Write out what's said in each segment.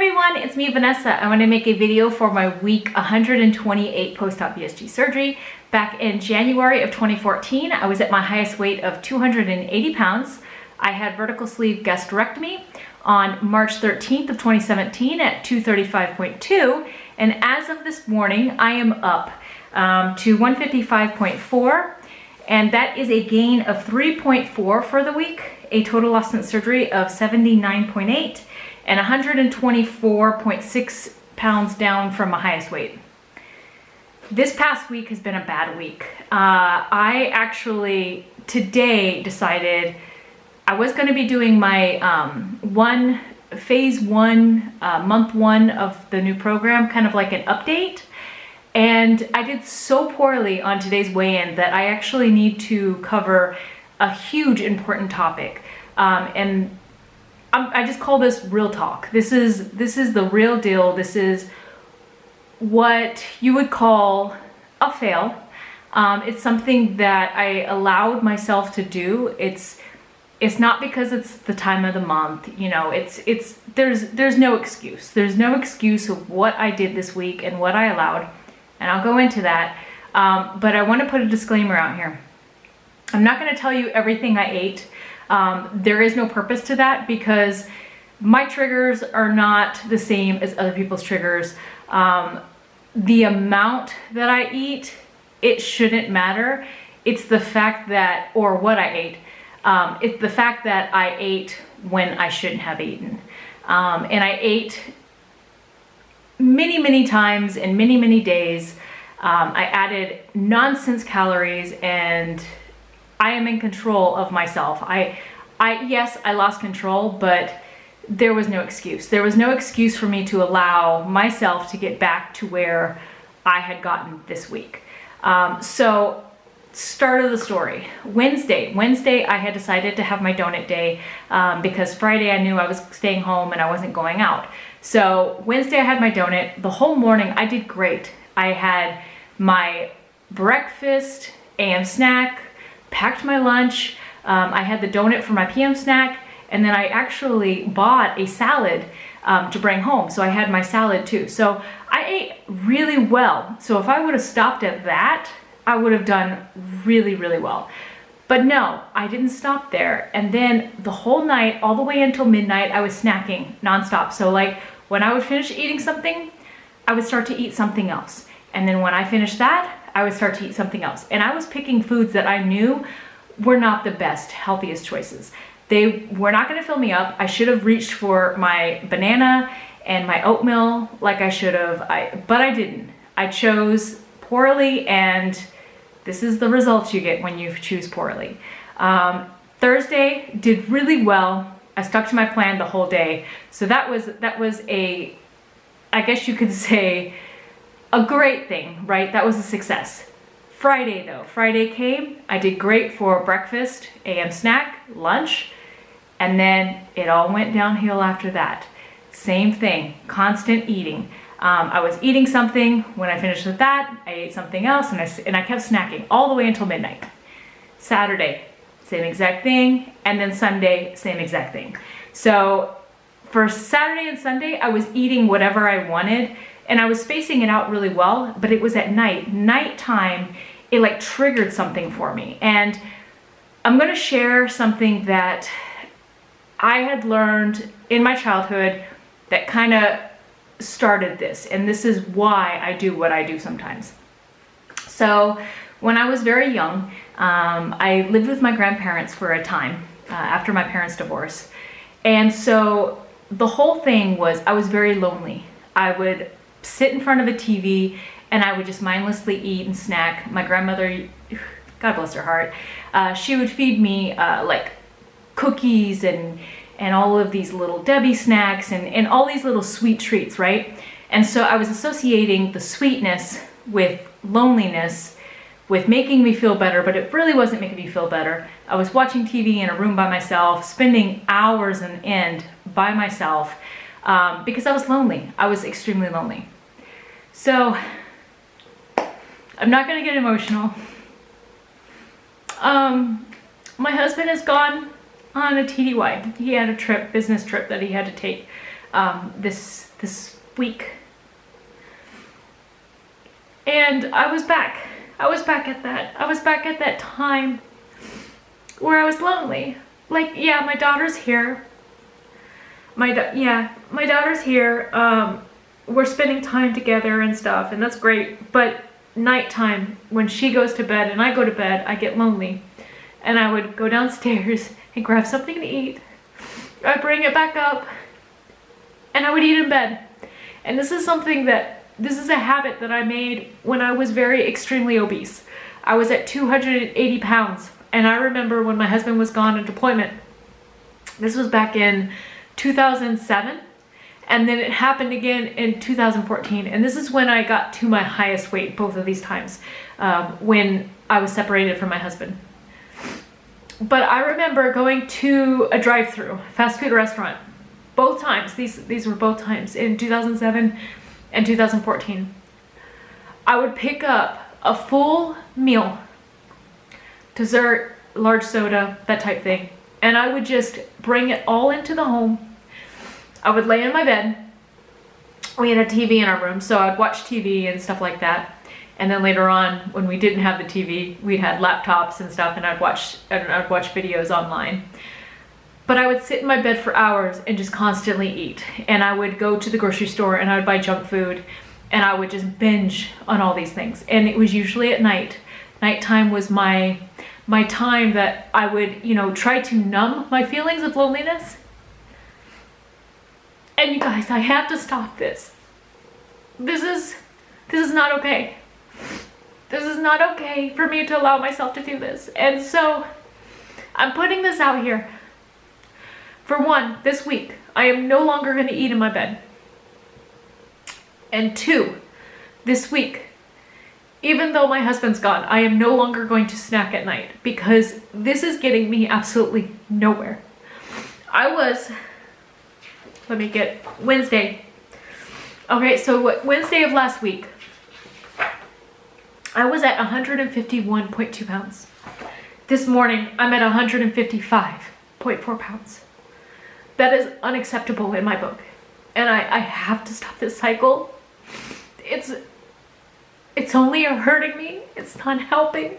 everyone, it's me Vanessa. I want to make a video for my week 128 post-op VSG surgery. Back in January of 2014, I was at my highest weight of 280 pounds. I had vertical sleeve gastrectomy on March 13th of 2017 at 235.2, and as of this morning, I am up to 155.4, and that is a gain of 3.4 for the week, a total loss since surgery of 79.8, and 124.6 pounds down from my highest weight. This past week has been a bad week. I actually today decided I was going to be doing my phase one, month one of the new program, kind of like an update. And I did so poorly on today's weigh-in that I actually need to cover a huge important topic. I just call this real talk. This is the real deal. This is what you would call a fail. It's something that I allowed myself to do. It's not because it's the time of the month, you know, there's no excuse. There's no excuse of what I did this week and what I allowed, and I'll go into that. But I want to put a disclaimer out here. I'm not going to tell you everything I ate. There is no purpose to that because my triggers are not the same as other people's triggers. The amount that I eat, it shouldn't matter. It's the fact that, or what I ate. It's the fact that I ate when I shouldn't have eaten. And I ate many times in many days. I added nonsense calories, and I am in control of myself. Yes, I lost control, but there was no excuse. There was no excuse for me to allow myself to get back to where I had gotten this week. So start of the story. Wednesday I had decided to have my donut day because Friday I knew I was staying home and I wasn't going out. So Wednesday I had my donut. The whole morning I did great. I had my breakfast, AM snack, packed my lunch. I had the donut for my PM snack, and then I actually bought a salad to bring home. So I had my salad too. So I ate really well. So if I would have stopped at that, I would have done really well. But no, I didn't stop there. And then the whole night, all the way until midnight, I was snacking nonstop. So like when I would finish eating something, I would start to eat something else. And then when I finished that, I would start to eat something else. And I was picking foods that I knew were not the best, healthiest choices. They were not gonna fill me up. I should have reached for my banana and my oatmeal like I should have, but I didn't. I chose poorly, and this is the results you get when you choose poorly. Thursday did really well. I stuck to my plan the whole day. So that was a, I guess you could say, a great thing, right? That was a success. Friday though, Friday came, I did great for breakfast, AM snack, lunch, and then it all went downhill after that. Same thing, constant eating. I was eating something, when I finished with that, I ate something else, and I kept snacking all the way until midnight. Saturday, same exact thing, and then Sunday, same exact thing. So for Saturday and Sunday, I was eating whatever I wanted, and I was spacing it out really well, but it was at nighttime, it like triggered something for me. And I'm gonna share something that I had learned in my childhood that kind of started this, and this is why I do what I do sometimes. So when I was very young, I lived with my grandparents for a time after my parents' divorce. And so the whole thing was I was very lonely. I would sit in front of a TV and I would just mindlessly eat and snack. My grandmother, God bless her heart, she would feed me like cookies and all of these little Debbie snacks and all these little sweet treats, right? And so I was associating the sweetness with loneliness, with making me feel better, but it really wasn't making me feel better. I was watching TV in a room by myself, spending hours on end by myself because I was lonely. I was extremely lonely. So I'm not gonna get emotional. My husband has gone on a TDY. He had a trip, business trip that he had to take this week. And I was back at that time where I was lonely. Like, yeah, my daughter's here. My daughter's here. We're spending time together and stuff, and that's great. But nighttime, when she goes to bed and I go to bed, I get lonely. And I would go downstairs and grab something to eat. I'd bring it back up, and I would eat in bed. And this is a habit that I made when I was very extremely obese. I was at 280 pounds. And I remember when my husband was gone on deployment, this was back in 2007. And then it happened again in 2014. And this is when I got to my highest weight, both of these times, when I was separated from my husband. But I remember going to a drive-through fast food restaurant, both times. These were both times in 2007 and 2014. I would pick up a full meal, dessert, large soda, that type thing. And I would just bring it all into the home. I would lay in my bed. We had a TV in our room, so I'd watch TV and stuff like that. And then later on, when we didn't have the TV, we had laptops and stuff, and I'd watch videos online. But I would sit in my bed for hours and just constantly eat. And I would go to the grocery store and I would buy junk food, and I would just binge on all these things. And it was usually at night. Nighttime was my time that I would, try to numb my feelings of loneliness. And you guys, I have to stop this. This is not okay. This is not okay for me to allow myself to do this. And so I'm putting this out here. For one, this week, I am no longer going to eat in my bed. And two, this week, even though my husband's gone, I am no longer going to snack at night, because this is getting me absolutely nowhere. Wednesday. Okay, so Wednesday of last week, I was at 151.2 pounds. This morning, I'm at 155.4 pounds. That is unacceptable in my book. And I have to stop this cycle. It's only hurting me. It's not helping.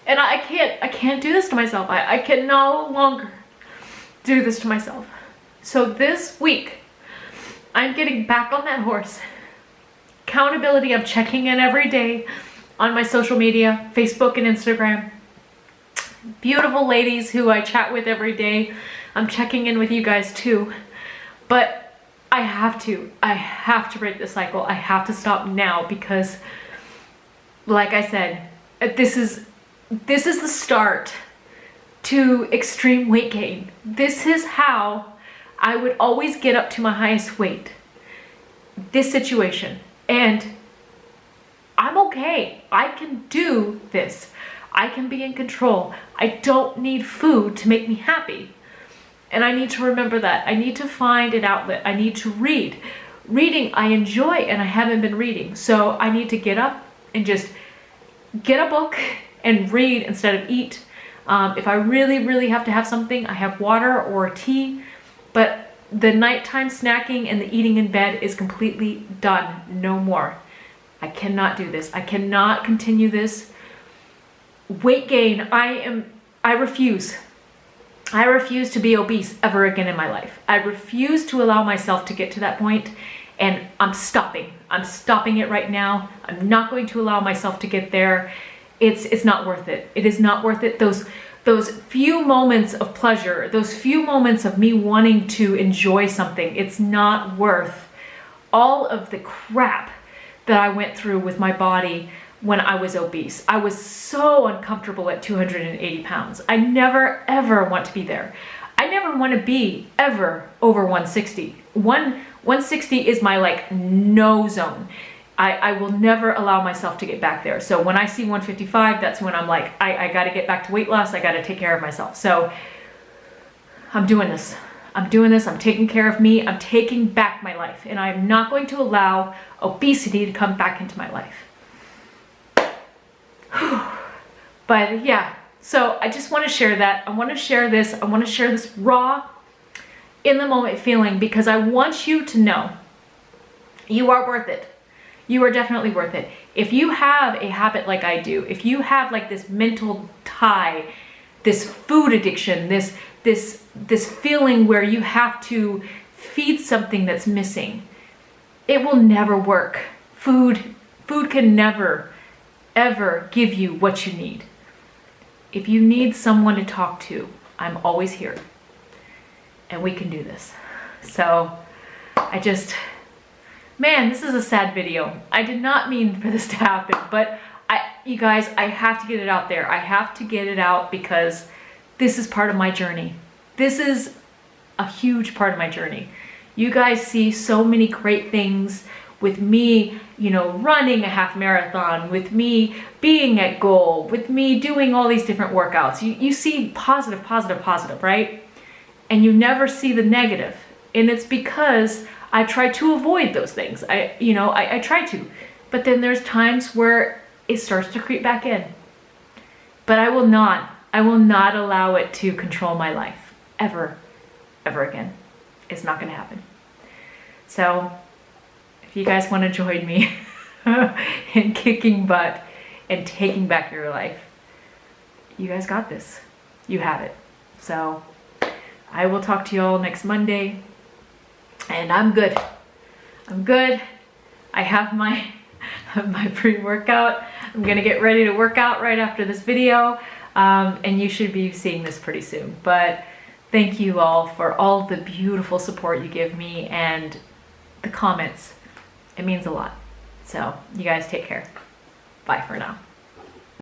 And I can't do this to myself. I can no longer do this to myself. So this week, I'm getting back on that horse. Accountability, I'm checking in every day on my social media, Facebook and Instagram. Beautiful ladies who I chat with every day. I'm checking in with you guys too. But I have to break the cycle. I have to stop now, because like I said, this is the start to extreme weight gain. This is how I would always get up to my highest weight. This situation. And I'm okay. I can do this. I can be in control. I don't need food to make me happy. And I need to remember that. I need to find an outlet. I need to read. Reading I enjoy, and I haven't been reading. So I need to get up and just get a book and read instead of eat. If I really, really have to have something, I have water or tea. But the nighttime snacking and the eating in bed is completely done. No more. I cannot do this. I cannot continue this. Weight gain, I refuse. I refuse to be obese ever again in my life. I refuse to allow myself to get to that point, and I'm stopping. I'm stopping it right now. I'm not going to allow myself to get there. It's not worth it. It is not worth it. Those few moments of pleasure, those few moments of me wanting to enjoy something, it's not worth all of the crap that I went through with my body when I was obese. I was so uncomfortable at 280 pounds. I never, ever want to be there. I never want to be ever over 160. 160 is my no zone. I will never allow myself to get back there. So when I see 155, that's when I'm like, I got to get back to weight loss. I got to take care of myself. So I'm doing this. I'm taking care of me. I'm taking back my life. And I'm not going to allow obesity to come back into my life. But yeah, so I just want to share that. I want to share this. I want to share this raw. in the moment feeling, because I want you to know you are worth it. You are definitely worth it. If you have a habit like I do, if you have like this mental tie, this food addiction, this feeling where you have to feed something that's missing, it will never work. Food can never, ever give you what you need. If you need someone to talk to, I'm always here. And we can do this. So man, this is a sad video. I did not mean for this to happen, but you guys, I have to get it out there. I have to get it out because this is part of my journey. This is a huge part of my journey. You guys see so many great things with me, you know, running a half marathon, with me being at goal, with me doing all these different workouts. You see positive, positive, positive, right? And you never see the negative. And it's because I try to avoid those things. I try to, but then there's times where it starts to creep back in. But I will not allow it to control my life ever again. It's not going to happen. So if you guys want to join me in kicking butt and taking back your life, you guys got this. You have it. So I will talk to you all next Monday. And I'm good. I have my pre-workout. I'm gonna get ready to work out right after this video. And you should be seeing this pretty soon. But thank you all for all the beautiful support you give me and the comments. It means a lot. So you guys take care. Bye for now.